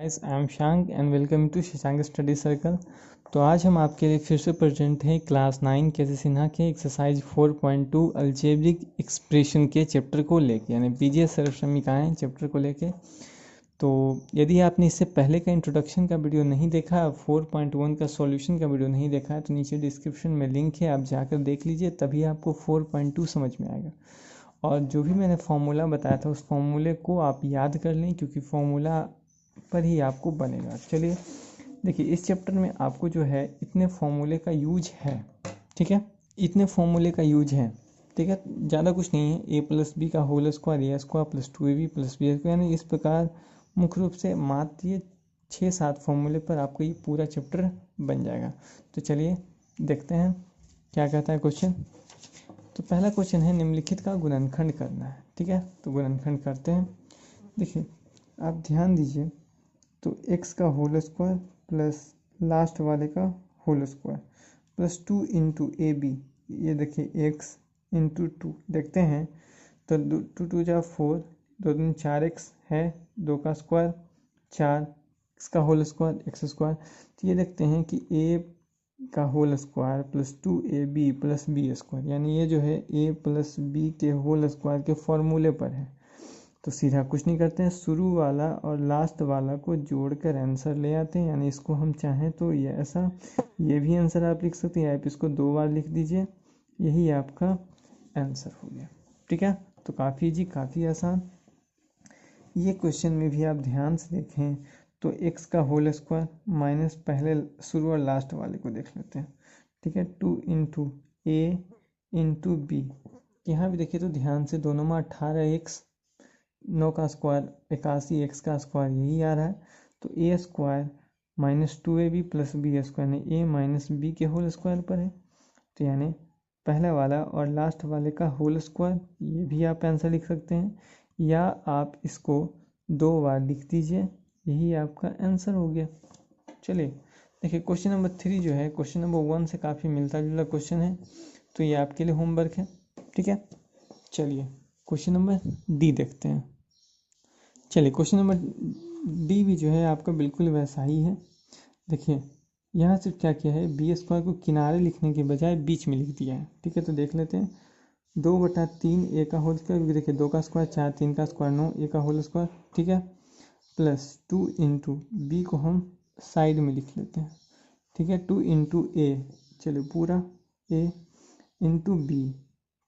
Guys I am Shank and welcome to Shashank study circle. तो आज हम आपके लिए फिर से प्रेजेंट हैं क्लास 9 के.सी सिन्हा के एक्सरसाइज 4.2 अल्जेब्रिक एक्सप्रेशन के चैप्टर को लेके, यानी बीजीय सर्वसमीकरण चैप्टर को लेके। तो यदि आपने इससे पहले का इंट्रोडक्शन का वीडियो नहीं देखा, 4.1 का सॉल्यूशन का वीडियो नहीं देखा है, तो नीचे डिस्क्रिप्शन में लिंक है, आप जाकर देख लीजिए, तभी आपको 4.2 समझ में आएगा। और जो भी मैंने फॉर्मूला बताया था उस फॉर्मूले को आप याद कर लें, क्योंकि फॉर्मूला पर ही आपको बनेगा। चलिए देखिए, इस चैप्टर में आपको जो है इतने फॉर्मूले का यूज है, ठीक है, इतने फॉर्मूले का यूज है, ठीक है, ज़्यादा कुछ नहीं है। a+b का whole square a square plus 2ab plus b square, यानी इस प्रकार मुख्य रूप से मात्र ये 6-7 फॉर्मूले पर आपको ये पूरा चैप्टर बन जाएगा। तो चलिए देखते हैं क्या कहता है क्वेश्चन। तो पहला क्वेश्चन है निम्नलिखित का गुणनखंड करना है, ठीक है। तो गुणनखंड करते हैं। देखिए आप ध्यान दीजिए, तो x का होल स्क्वायर प्लस लास्ट वाले का whole square plus 2 into A B, ये देखिए x इंटू 2 देखते हैं, तो 2 2 जा 4, 2 दूनी 4x है, 2 का स्क्वायर 4, x का होल स्क्वायर x स्क्वायर। तो ये देखते हैं कि a का whole square plus 2ab plus b square, यानी ये जो है a प्लस b के होल स्क्वायर के फॉर्मूले पर है। तो सीधा कुछ नहीं करते हैं, शुरू वाला और लास्ट वाला को जोड़कर आंसर ले आते हैं। यानी इसको हम चाहें तो ये ऐसा, ये भी आंसर आप लिख सकते हैं, आप इसको 2 बार लिख दीजिए, यही आपका आंसर हो गया, ठीक है। तो काफ़ी जी काफ़ी आसान। ये क्वेश्चन में भी आप ध्यान से देखें, तो x का होल स्क्वायर माइनस पहले शुरू और लास्ट वाले को देख लेते हैं, ठीक है, 2 इंटू ए इंटू बी। यहाँ भी देखिए तो ध्यान से, दोनों में 18x, 9 का स्क्वायर 81, x का स्क्वायर यही आ रहा है। तो A square minus 2ab plus B square, यानी ए माइनस बी के होल स्क्वायर पर है। तो यानी पहला वाला और लास्ट वाले का होल स्क्वायर, ये भी आप आंसर लिख सकते हैं, या आप इसको 2 बार लिख दीजिए, यही आपका आंसर हो गया। चलिए देखिए, क्वेश्चन नंबर 3 जो है क्वेश्चन नंबर 1 से काफ़ी मिलता जुलता क्वेश्चन है, तो ये आपके लिए होमवर्क है, ठीक है। चलिए क्वेश्चन नंबर डी देखते हैं। चलिए क्वेश्चन नंबर डी भी जो है आपका बिल्कुल वैसा ही है। देखिए यहाँ से क्या किया है, बी स्क्वायर को किनारे लिखने के बजाय बीच में लिख दिया है, ठीक है। तो देख लेते हैं, 2/3 ए का होल स्क्वायर, देखिए 2 का स्क्वायर 4, 3 का स्क्वायर 9, ए का होल स्क्वायर, ठीक है, प्लस 2 इंटू बी को हम साइड में लिख लेते हैं, ठीक है, 2 इंटू ए, चलिए पूरा ए इंटू बी,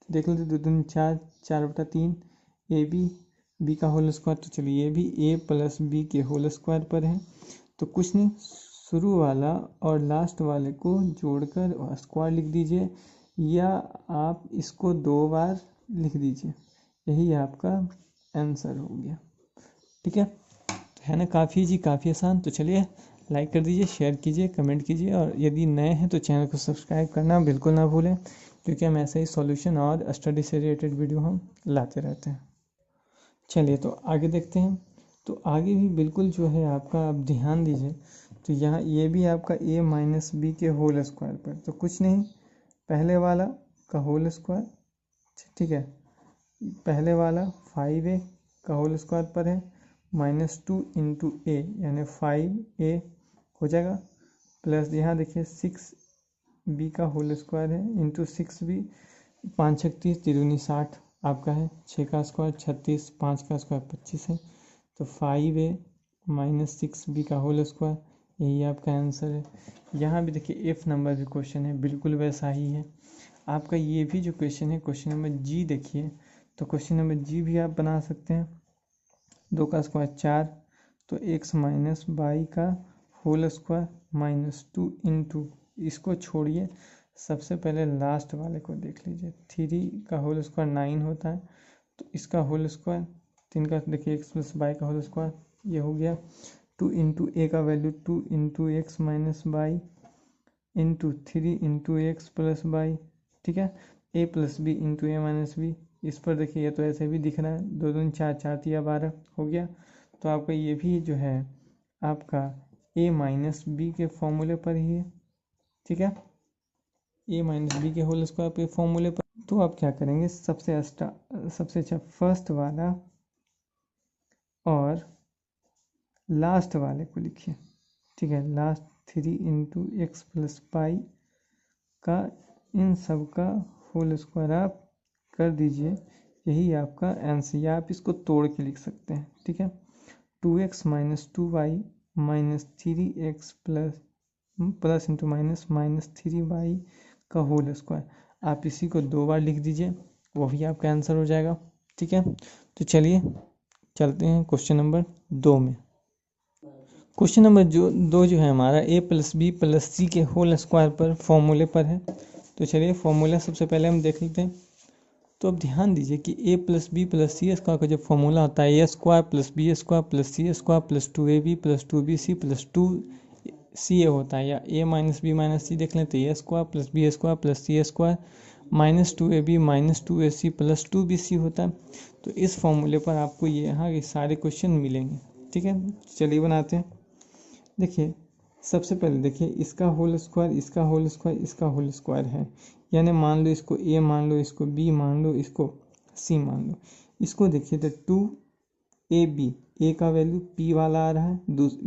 देख लेते 2 दूनी 4, 4/3 ए बी का होल स्क्वायर। तो चलिए ये भी a प्लस बी के होल स्क्वायर पर है। तो कुछ नहीं, शुरू वाला और लास्ट वाले को जोड़कर स्क्वायर लिख दीजिए, या आप इसको 2 बार लिख दीजिए, यही आपका आंसर हो गया, ठीक है। तो है ना काफ़ी जी काफ़ी आसान। तो चलिए लाइक कर दीजिए, शेयर कीजिए, कमेंट कीजिए, और यदि नए हैं तो चैनल को सब्सक्राइब करना बिल्कुल ना भूलें, क्योंकि हम ऐसे ही सॉल्यूशन और स्टडी से रिलेटेड वीडियो हम लाते रहते हैं। चलिए तो आगे देखते हैं। तो आगे भी बिल्कुल जो है आपका, आप ध्यान दीजिए, तो यहाँ ये भी आपका a माइनस बी के होल स्क्वायर पर, तो कुछ नहीं, पहले वाला का होल स्क्वायर, ठीक है, पहले वाला 5a का होल स्क्वायर पर है, माइनस 2 इंटू ए, यानी 5a हो जाएगा, प्लस यहाँ देखिए 6b का होल स्क्वायर है इंटू 6b, 5 6 30, 3 60 आपका है, 6 का स्क्वायर 36, 5 का स्क्वायर 25 है। तो 5a माइनस 6b का होल स्क्वायर, यही आपका आंसर है। यहाँ भी देखिए F नंबर भी क्वेश्चन है, बिल्कुल वैसा ही है आपका। ये भी जो क्वेश्चन है क्वेश्चन नंबर जी देखिए, तो क्वेश्चन नंबर जी भी आप बना सकते हैं, 2 का स्क्वायर 4, तो x माइनस बाई का होल स्क्वायर माइनस 2 इंटू, इसको छोड़िए, सबसे पहले लास्ट वाले को देख लीजिए, 3 का होल स्क्वायर 9 होता है, तो इसका होल स्क्वायर 3 का, देखिए x प्लस बाई का होल स्क्वायर, ये हो गया 2 इंटू ए का value 2 into X minus y into 3 into X plus y, ठीक है, a plus B into A minus B. इस पर देखिए ये तो ऐसे भी दिख रहा है, 2 दूनी 4, 4 तिया 12 हो गया। तो आपका ये भी जो है आपका a माइनस बी के फॉर्मूले पर ही है, ठीक है, a माइनस बी के होल स्क्वायर पे फॉर्मूले पर। तो आप क्या करेंगे, सबसे अच्छा फर्स्ट वाला और लास्ट वाले को लिखिए, ठीक है। Last 3 into X plus pi का इन सब का होल स्क्वायर आप कर दीजिए, यही आपका आंसर। या आप इसको तोड़ के लिख सकते हैं, ठीक है। 2x minus 2y minus 3x plus into minus minus 3y का होल स्क्वायर। आप इसी को 2 बार लिख दीजिए, वही आपका आंसर हो जाएगा, ठीक है। तो चलिए चलते हैं क्वेश्चन नंबर 2 में। क्वेश्चन नंबर 2 जो है हमारा a प्लस बी प्लस सी के होल स्क्वायर पर फॉर्मूले पर है। तो चलिए फॉर्मूला सबसे पहले हम देख लेते हैं। तो अब ध्यान दीजिए कि a plus B plus C square का जो फॉर्मूला होता है A square plus B square plus C square plus 2ab plus 2bc plus 2ca होता है। या a minus B minus C देख लें तो A square plus B square plus C square minus 2ab minus 2ac plus 2bc होता है। तो इस फॉर्मूले पर आपको ये यहाँ के सारे क्वेश्चन मिलेंगे, ठीक है। चलिए बनाते हैं। देखिए सबसे पहले देखिए इसका होल स्क्वायर, इसका होल स्क्वायर, इसका होल स्क्वायर है। यानी मान लो इसको a मान लो, इसको b मान लो, इसको c मान लो। इसको देखिए तो 2ab, a का वैल्यू p वाला आ रहा है,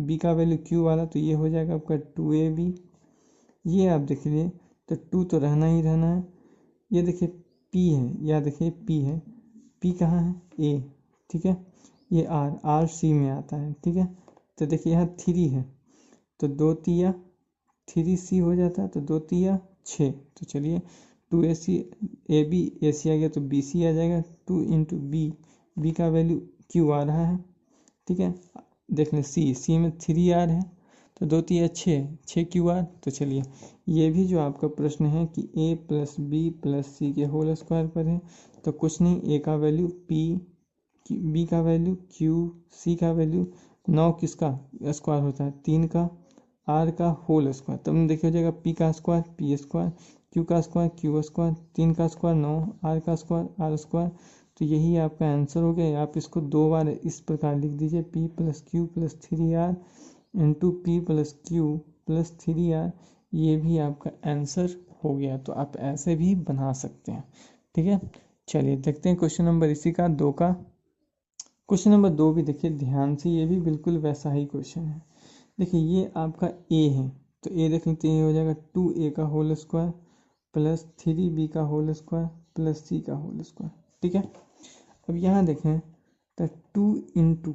b का वैल्यू q वाला, तो ये हो जाएगा आपका 2ab। ये आप देख लीजिए तो 2 तो रहना ही रहना है। ये देखिए p है, या देखिए p है, p कहाँ है a, ठीक है। ये r c में आता है, ठीक है। तो देखिए यहाँ 3 है तो 2 तिया 3c हो जाता है, तो 2 तिया 6। तो चलिए 2ac a आ गया तो bc आ जाएगा। 2 इंटू b का वैल्यू q आ रहा है, ठीक है। देख लें c में 3r है तो 2 तिया 6 qr। तो चलिए ये भी जो आपका प्रश्न है कि a प्लस बी प्लस सी के होल स्क्वायर पर है, तो कुछ नहीं, a का वैल्यू p, b का वैल्यू q, c का वैल्यू 9 किसका स्क्वायर होता है 3 का, r का होल स्क्वायर। तब देखिए हो जाएगा p का स्क्वायर p स्क्वायर, q का स्क्वायर q स्क्वायर, 3 का स्क्वायर 9, r का स्क्वायर r स्क्वायर। तो यही आपका आंसर हो गया। आप इसको 2 बार इस प्रकार लिख दीजिए, p plus Q plus 3r into P plus Q plus 3r। ये भी आपका आंसर हो गया। तो आप ऐसे भी बना सकते हैं, ठीक है। चलिए देखते हैं क्वेश्चन नंबर इसी का 2 का। क्वेश्चन नंबर 2 भी देखिए ध्यान से, ये भी बिल्कुल वैसा ही क्वेश्चन है। देखिए ये आपका a है तो a देख लेते हैं, ये हो जाएगा 2a का होल स्क्वायर प्लस 3b का होल स्क्वायर प्लस c का होल स्क्वायर, ठीक है। अब यहाँ देखें तो 2 इंटू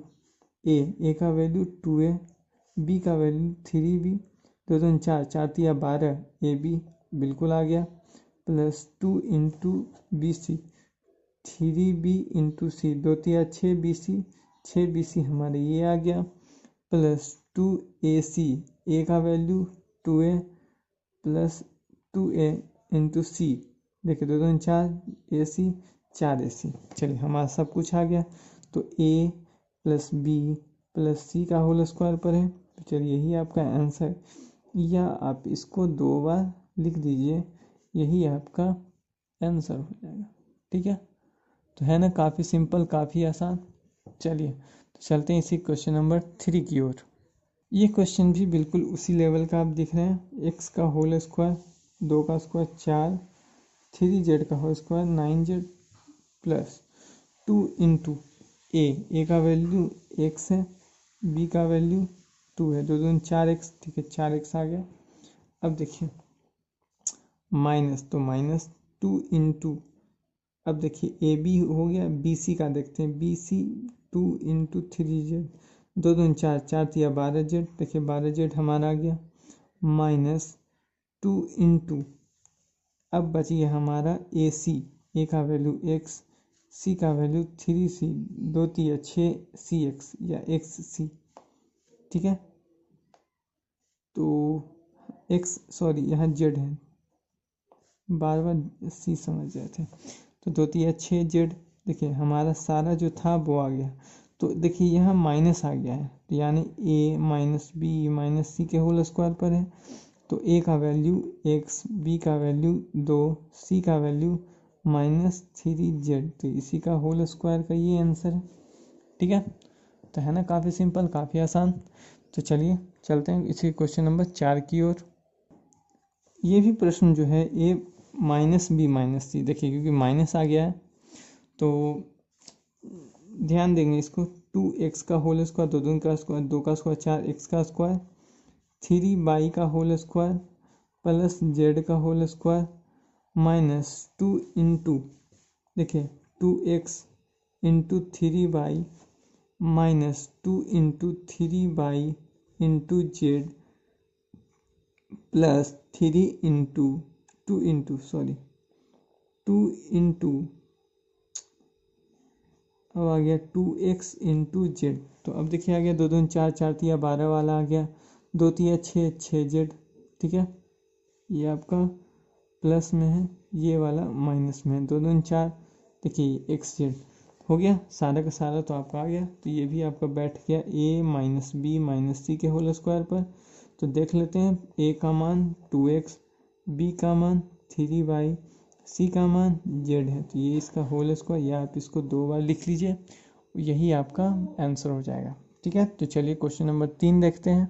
a का वैल्यू 2a, b का वैल्यू 3b, 2 2 4, 4 तिया 12, ab बिल्कुल आ गया, plus 2 into bc 3b into c, 2 तिया 6bc, 6bc हमारे ये आ गया, प्लस 2ac, a का value 2a plus 2a into C, देखिए 2 2 4, ac 4ac। चलिए हमारा सब कुछ आ गया। तो a प्लस बी प्लस सी का होल स्क्वायर पर है, तो चलिए यही आपका आंसर। या आप इसको 2 बार लिख दीजिए, यही आपका आंसर हो जाएगा, ठीक है। तो है ना काफ़ी सिंपल, काफ़ी आसान। चलिए तो चलते हैं इसी क्वेश्चन नंबर 3 की ओर। ये क्वेश्चन भी बिल्कुल उसी लेवल का आप दिख रहे हैं। x का होल स्क्वायर, 2 का स्क्वायर 4, 3z का whole square 9z plus 2 into a का वैल्यू x है, b का वैल्यू 2 है, 2 2 4x, ठीक है 4x आ गया। अब देखिए माइनस, तो माइनस 2 इंटू, अब देखिए ab हो गया, bc का देखते हैं, bc 2 इंटू 3z, 2 2 4, 4 तिया 12z, देखिए 12z हमारा आ गया, माइनस 2 इंटू, अब बच गया हमारा ac, a का वैल्यू x, c का वैल्यू 3c, 2 तिया 6cx या xc, ठीक है। तो x सॉरी यहाँ z है, बार बार c समझ रहे थे। तो 2 तिया 6z, देखिए हमारा सारा जो था वो आ गया। तो देखिए यहाँ माइनस आ गया है, तो यानी a माइनस बी माइनस सी के होल स्क्वायर पर है। तो a का वैल्यू x, b का वैल्यू 2, c का वैल्यू माइनस 3z, तो इसी का होल स्क्वायर का ये आंसर है, ठीक है। तो है ना काफ़ी सिंपल, काफ़ी आसान। तो चलिए चलते हैं इसी क्वेश्चन नंबर 4 की ओर। ये भी प्रश्न जो है a माइनस बी माइनस सी, देखिए क्योंकि माइनस आ गया है तो ध्यान देंगे इसको, 2x का होल स्क्वायर, दो का स्क्वायर, 2 का स्क्वायर 4x का स्क्वायर, 3y का होल स्क्वायर प्लस z का होल स्क्वायर माइनस 2 इंटू, देखिए 2x into 3y minus 2 into 3y into Z plus 2 into अब आ गया 2x इंटू जेड। तो अब देखिए आ गया 2 2 4 4 तिया 12 वाला आ गया, 2 तिया 6 6 जेड। ठीक है, ये आपका प्लस में है, ये वाला माइनस में है, 2 2 4, देखिए एक्स जेड हो गया सारा का सारा। तो आपका आ गया, तो ये भी आपका बैठ गया a माइनस बी माइनस सी के होल स्क्वायर पर। तो देख लेते हैं, a का मान 2x, b का मान 3y, c का मान z है, तो ये इसका होल स्क्वायर, या आप इसको 2 बार लिख लीजिए, यही आपका आंसर हो जाएगा। ठीक है, तो चलिए क्वेश्चन नंबर 3 देखते हैं।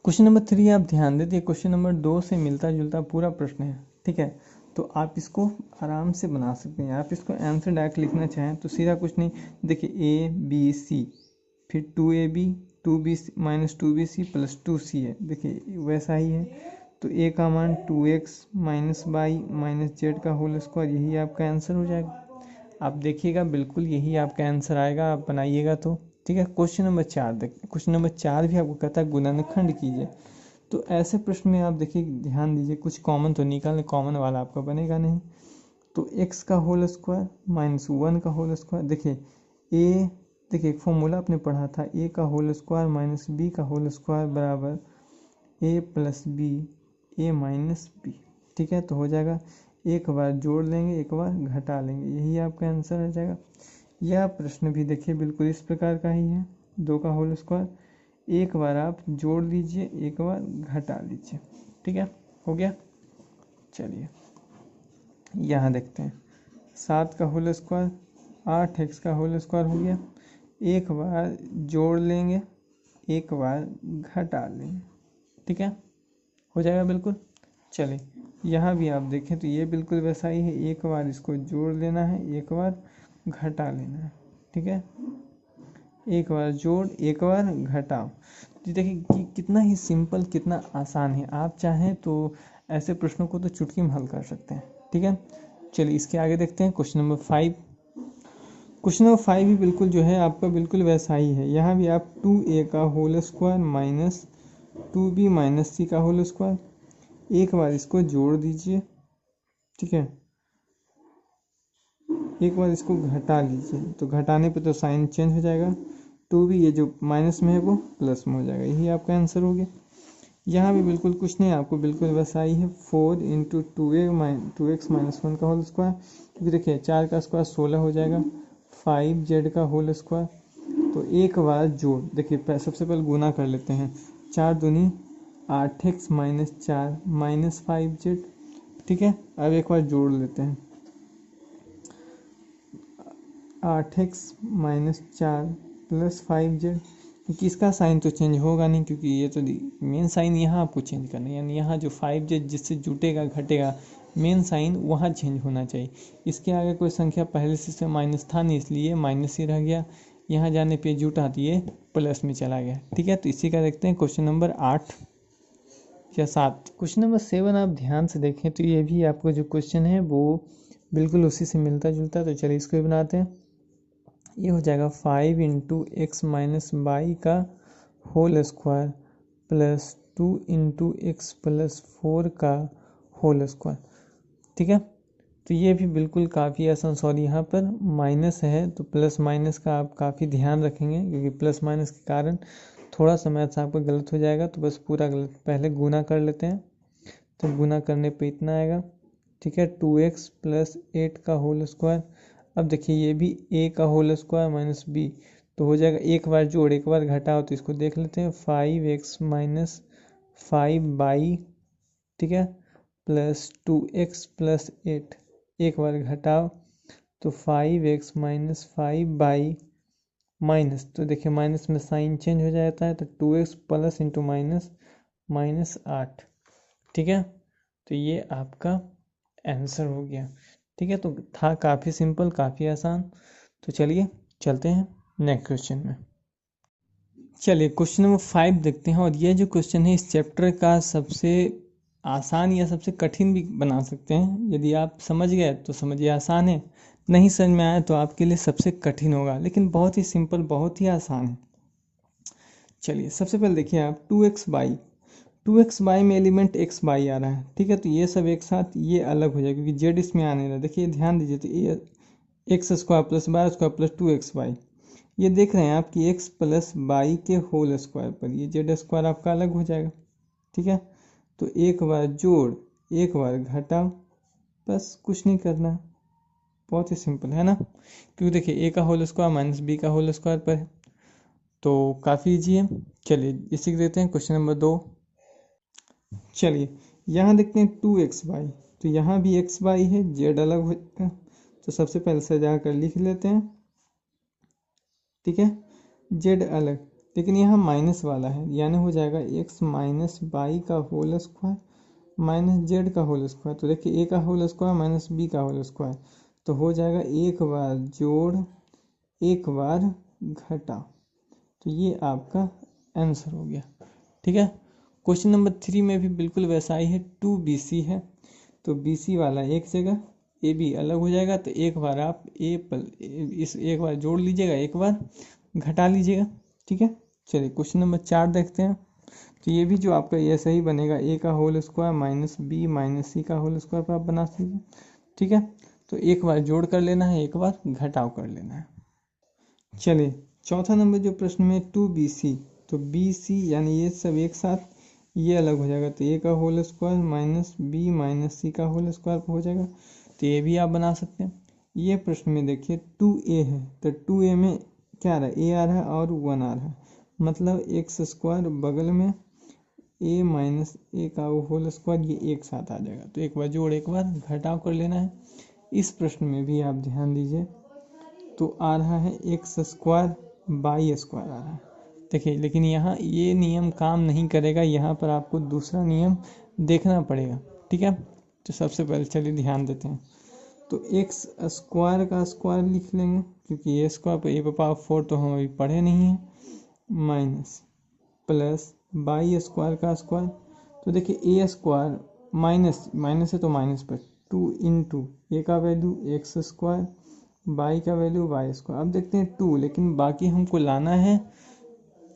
क्वेश्चन नंबर 3 आप ध्यान देते, क्वेश्चन नंबर 2 से मिलता जुलता पूरा प्रश्न है। ठीक है, तो आप इसको आराम से बना सकते हैं। आप इसको आंसर डायरेक्ट लिखना चाहें तो सीधा कुछ नहीं, देखिए a b c फिर 2ab 2b minus 2bc plus 2c है, देखिए वैसा ही है। तो a का मान 2x minus by minus Z का होल स्क्वायर, यही आपका आंसर हो जाएगा। आप देखिएगा बिल्कुल यही आपका आंसर आएगा, आप बनाइएगा तो। ठीक है, क्वेश्चन नंबर 4 देखिए, क्वेश्चन नंबर 4 भी आपको कहता है गुणनखंड कीजिए। तो ऐसे प्रश्न में आप देखिए ध्यान दीजिए, कुछ कॉमन तो निकालें, कॉमन वाला आपका बनेगा नहीं। तो x का होल स्क्वायर माइनस 1 का होल स्क्वायर, देखिए a, देखिए एक फॉर्मूला आपने पढ़ा था, a का होल स्क्वायर माइनस b का होल स्क्वायर बराबर a plus B a minus B. ठीक है, तो हो जाएगा, एक बार जोड़ लेंगे एक बार घटा लेंगे, यही आपका आंसर हो जाएगा। यह प्रश्न भी देखिए बिल्कुल इस प्रकार का ही है, 2 का होल स्क्वायर, एक बार आप जोड़ लीजिए एक बार घटा लीजिए। ठीक है, हो गया। चलिए यहाँ देखते हैं, 7 का होल स्क्वायर 8x का होल स्क्वायर हो गया, एक बार जोड़ लेंगे एक बार घटा लेंगे। ठीक है, हो जाएगा बिल्कुल। चलिए यहाँ भी आप देखें तो ये बिल्कुल वैसा ही है, एक बार इसको जोड़ लेना है एक बार घटा लेना है। ठीक है, एक बार जोड़ एक बार घटाओ। तो देखिए कि कितना ही सिंपल, कितना आसान है। आप चाहें तो ऐसे प्रश्नों को तो चुटकी में हल कर सकते हैं। ठीक है, चलिए इसके आगे देखते हैं क्वेश्चन नंबर 5। क्वेश्चन नंबर 5 भी बिल्कुल जो है आपका बिल्कुल वैसा ही है। यहाँ भी आप 2a का whole square minus 2b minus C का होल स्क्वायर, एक बार इसको जोड़ दीजिए। ठीक है, एक बार इसको घटा लीजिए, तो घटाने पे तो साइन चेंज हो जाएगा, 2b ये जो माइनस में है वो प्लस में हो जाएगा, यही आपका आंसर हो गया। यहाँ भी बिल्कुल कुछ नहीं, आपको बिल्कुल वैसा ही है, 4 इंटू 2x माइनस 1 का होल स्क्वायर, क्योंकि देखिए 4 का स्क्वायर 16 हो जाएगा, 5z का होल स्क्वायर। तो एक बार जोड़, देखिए सबसे पहले गुना कर लेते हैं, 4 दूनी 8x माइनस 4 माइनस 5z। ठीक है, अब एक बार जोड़ लेते हैं, 8x माइनस 4 प्लस 5z, क्योंकि इसका साइन तो चेंज होगा नहीं, क्योंकि ये तो मेन साइन यहाँ आपको चेंज करना है, यानी यहाँ जो 5z जिससे जुटेगा घटेगा, मेन साइन वहाँ चेंज होना चाहिए। इसके आगे कोई संख्या पहले से इसमें माइनस था नहीं, इसलिए माइनस ही रह गया, यहाँ जाने पे जुटा तो ये प्लस में चला गया। ठीक है, तो इसी का देखते हैं क्वेश्चन नंबर 8 या 7। क्वेश्चन नंबर 7 आप ध्यान से देखें तो ये भी आपको जो क्वेश्चन है वो बिल्कुल उसी से मिलता जुलता है। तो चलिए इसको भी बनाते हैं। ये हो जाएगा 5 इंटू एक्स माइनस वाई का whole square plus 2 into X plus 4 का होल स्क्वायर। ठीक है, तो ये भी बिल्कुल काफ़ी आसान। सॉरी यहाँ पर माइनस है तो प्लस माइनस का आप काफ़ी ध्यान रखेंगे, क्योंकि प्लस माइनस के कारण थोड़ा सा मैथ्स आपका गलत हो जाएगा, तो बस पूरा गलत। पहले गुना कर लेते हैं, तो गुना करने पे इतना आएगा। ठीक है, 2x प्लस 8 का होल स्क्वायर। अब देखिए ये भी a का होल स्क्वायर माइनस b, तो हो जाएगा एक बार जोड़ एक बार घटाओ, तो इसको देख लेते हैं, 5x माइनस 5y। ठीक है, प्लस 2x प्लस 8, एक बार घटाओ तो 5x माइनस 5y माइनस, तो देखिए माइनस में साइन चेंज हो जाता है, तो 2x plus into minus minus 8। ठीक है, तो ये आपका आंसर हो गया। ठीक है, तो था काफ़ी सिंपल काफ़ी आसान। तो चलिए चलते हैं। नेक्स्ट क्वेश्चन में। चलिए क्वेश्चन नंबर 5 देखते हैं, और यह जो क्वेश्चन है इस चैप्टर का सबसे आसान या सबसे कठिन भी बना सकते हैं। यदि आप समझ गए तो समझिए आसान है, नहीं समझ में आया तो आपके लिए सबसे कठिन होगा, लेकिन बहुत ही सिंपल, बहुत ही आसान है। चलिए सबसे पहले देखिए आप 2x बाई में एलिमेंट x बाई आ रहा है, ठीक है। तो ये सब एक साथ ये अलग हो जाएगा क्योंकि जेड इसमें आने रहा है। देखिए ध्यान दीजिए, तो ये X square plus Y square plus 2x y, ये देख रहे हैं आप कि x प्लस बाई के होल स्क्वायर पर ये जेड स्क्वायर आपका अलग हो जाएगा, ठीक है। तो एक बार जोड़ एक बार घटाओ, बस कुछ नहीं करना, बहुत ही सिंपल है ना। क्योंकि देखिए a का होल स्क्वायर माइनस b का होल स्क्वायर पर है, तो काफ़ी ईजी है। चलिए इसी को देते हैं क्वेश्चन नंबर 2। चलिए यहाँ देखते हैं 2x बाई, तो यहाँ भी x बाई है, जेड अलग हो जाएगा। तो सबसे पहले सजा कर लिख लेते हैं, ठीक है, जेड अलग, लेकिन यहाँ माइनस वाला है, यानी हो जाएगा x माइनस बाई का होल स्क्वायर माइनस जेड का होल स्क्वायर। तो देखिए a का होल स्क्वायर माइनस b का होल स्क्वायर, तो हो जाएगा एक बार जोड़ एक बार घटा, तो ये आपका आंसर हो गया, ठीक है। क्वेश्चन नंबर 3 में भी बिल्कुल वैसा ही है, 2bc है, तो bc वाला एक जगह, ab अलग हो जाएगा, तो एक बार आप इस एक बार जोड़ लीजिएगा, एक बार घटा लीजिएगा, ठीक है। चलिए क्वेश्चन नंबर 4 देखते हैं। तो ये भी जो आपका ये सही बनेगा, a का whole square minus b minus C का होल स्क्वायर पर आप बना सकते, ठीक है। तो एक बार जोड़ कर लेना है, एक बार घटाव कर लेना है। चलिए चौथा नंबर जो प्रश्न में 2bc, तो bc यानी ये सब एक साथ ये अलग हो जाएगा, तो a का whole square minus b minus C का होल स्क्वायर हो जाएगा, तो ये भी आप बना सकते हैं। ये प्रश्न में देखिए 2a है, तो 2a में क्या आ रहा है, a आ रहा है और 1 आ रहा है, मतलब एक्स स्क्वायर बगल में a माइनस a का होल स्क्वायर, ये एक साथ आ जाएगा, तो एक बार जोड़ एक बार घटाव कर लेना है। इस प्रश्न में भी आप ध्यान दीजिए, तो आ रहा है एक्स स्क्वायर बाई स्क्वायर आ रहा है, देखिए, लेकिन यहाँ ये नियम काम नहीं करेगा, यहाँ पर आपको दूसरा नियम देखना पड़ेगा, ठीक है। तो सबसे पहले चलिए ध्यान देते हैं, तो एक्स स्क्वायर का स्क्वायर लिख लेंगे, क्योंकि ए स्क्वायर पर ए पावर 4 तो हम अभी पढ़े नहीं हैं, माइनस प्लस बाई स्क्वायर का स्क्वायर, तो देखिए ए स्क्वायर माइनस माइनस है तो माइनस पर 2 इंटू ए का वैल्यू एक्स स्क्वायर बाई का वैल्यू वाई स्क्वायर। अब देखते हैं 2, लेकिन बाकी हमको लाना है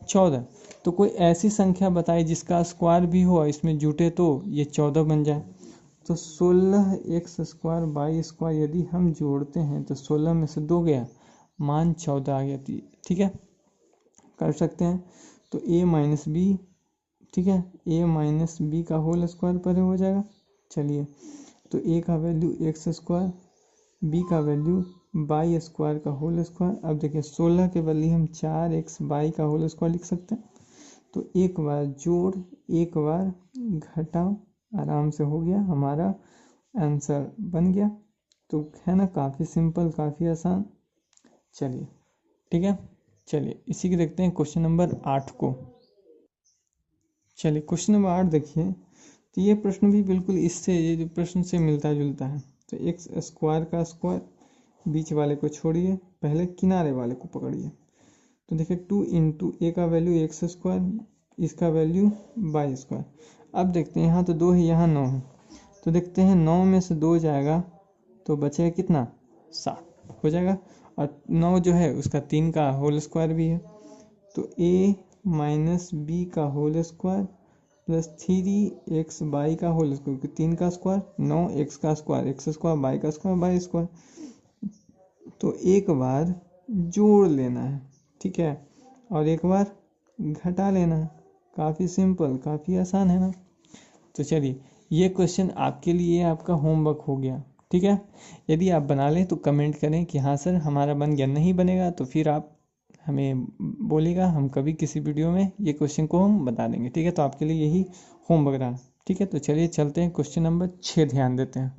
14, तो कोई ऐसी संख्या बताइए जिसका स्क्वायर भी हो और इसमें जुटे तो ये 14 बन जाए। तो 16 एक्स स्क्वायर बाई स्क्वायर यदि हम जोड़ते हैं तो 16 में से 2 गया, मान 14 आ गया, ठीक है, कर सकते हैं। तो a माइनस बी, ठीक है, a माइनस बी का होल स्क्वायर पर हो जाएगा। चलिए तो a का वैल्यू एक्स स्क्वायर, b का वैल्यू बाई स्क्वायर का होल स्क्वायर। अब देखिए 16 के बदले हम 4x बाई का होल स्क्वायर लिख सकते हैं, तो एक बार जोड़ एक बार घटाओ, आराम से हो गया, हमारा आंसर बन गया। तो है ना, काफ़ी सिंपल, काफ़ी आसान। चलिए ठीक है, चलिए इसी के देखते हैं क्वेश्चन नंबर 8 को। चलिए क्वेश्चन नंबर 8 देखिए, तो ये प्रश्न भी बिल्कुल इससे, ये जो प्रश्न से मिलता जुलता है। तो एक्स स्क्वायर का स्क्वायर, बीच वाले को छोड़िए, पहले किनारे वाले को पकड़िए। तो देखिए 2 इंटू ए का वैल्यू एक्स स्क्वायर, इसका वैल्यू बाई स्क्वायर। अब देखते हैं, यहाँ तो 2 है, यहाँ 9 है, तो देखते हैं 9 में से 2 जाएगा तो बचेगा कितना, 7 हो जाएगा। और 9 जो है उसका 3 का होल स्क्वायर भी है, तो ए माइनस बी का whole square plus 3x y का होल स्क्वायर, क्योंकि 3 का स्क्वायर 9, एक्स का स्क्वायर एक्स स्क्वायर, बाई का स्क्वायर बाई स्क्वायर। तो एक बार जोड़ लेना है, ठीक है, और एक बार घटा लेना है। काफ़ी सिंपल, काफ़ी आसान है ना। तो चलिए ये क्वेश्चन आपके लिए आपका होमवर्क हो गया, ठीक है। यदि आप बना लें तो कमेंट करें कि हाँ सर हमारा बन गया, नहीं बनेगा तो फिर आप हमें बोलेगा, हम कभी किसी वीडियो में ये क्वेश्चन को हम बता देंगे, ठीक है। तो आपके लिए यही होमवर्क रहा, ठीक है। तो चलिए चलते हैं क्वेश्चन नंबर 6 ध्यान देते हैं।